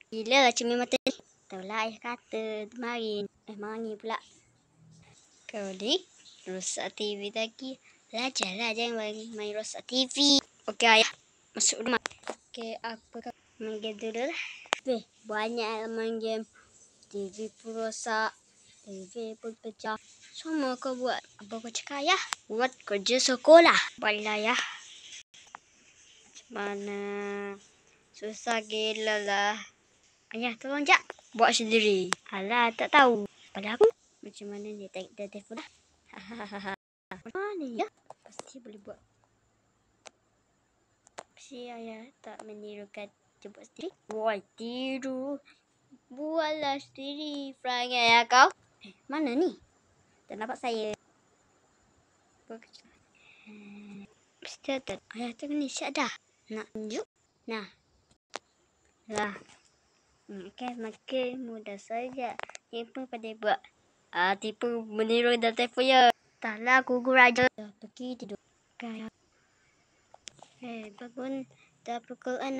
Gila cermin mata ni. Taulah ayah kata kemarin. Mari pula. Kau ni rosak TV lagi. Belajarlah jangan main rosak TV. Okey ayah. Masuk rumah. Okey apa kau main game dulu lah. Banyak main game. TV pun rosak. TV pun pecah. Semua kau buat. Apa kau cakap ayah? Buat kerja sekolah. Baiklah ayah. Macam mana? Susah gila lah. Ayah tolong jap. Buat sendiri. Alah tak tahu. Pada aku. Macam mana ni? Tengok dia telefon dah. Hahaha. Mana ya? Pasti boleh buat. Si ayah tak menirukan. Cuba sendiri. Woi tiru. Buatlah sendiri. Perangai ayah kau. Mana ni? Tak nampak saya. Mesti tak. Ayah tu ni siap dah. Nak tunjuk? Nah. Lah. Makin mudah saja. Tipu pada buat. Tipu meniru dan telefon ya. Taklah gugur aja. Pergi tidur. Kayak. Bangun. Dah pukul 6.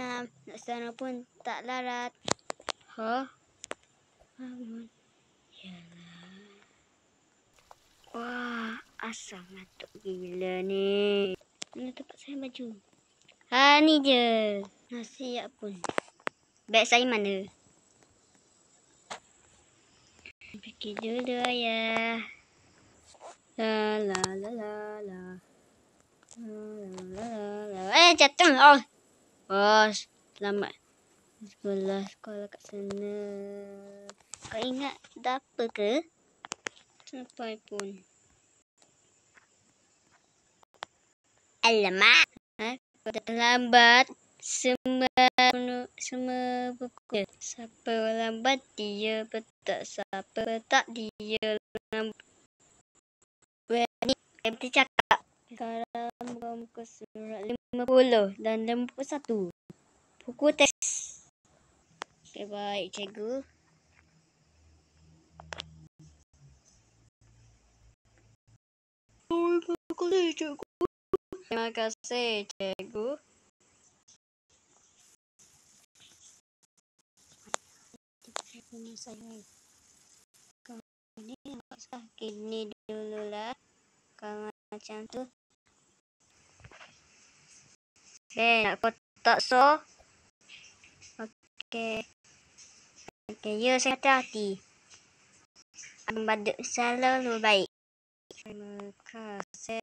Nak sana pun tak larat. Bangun. Yalah. Wah, asal ngantuk gila ni. Mana tempat saya baju? Ni je. Siap pun. Beg saya mana? Pergi dulu ayah. La la la la la. Jatuh. Selamat. Sekolah kat sana. Kau ingat dah apa ke? Sampai pun. Alamak. Kau dah terlambat. Semua buku. Siapa lambat dia petak. Siapa petak dia lambat. Ni MT cakap. Sekarang muka surat 50 dan 51. Buku teks. Okey baik cikgu. Terima kasih cikgu. Gini dululah. Kalau macam tu. Nak kotak so. Okey, ya saya hati-hati. Abang badut selalu baik. Terima kasih.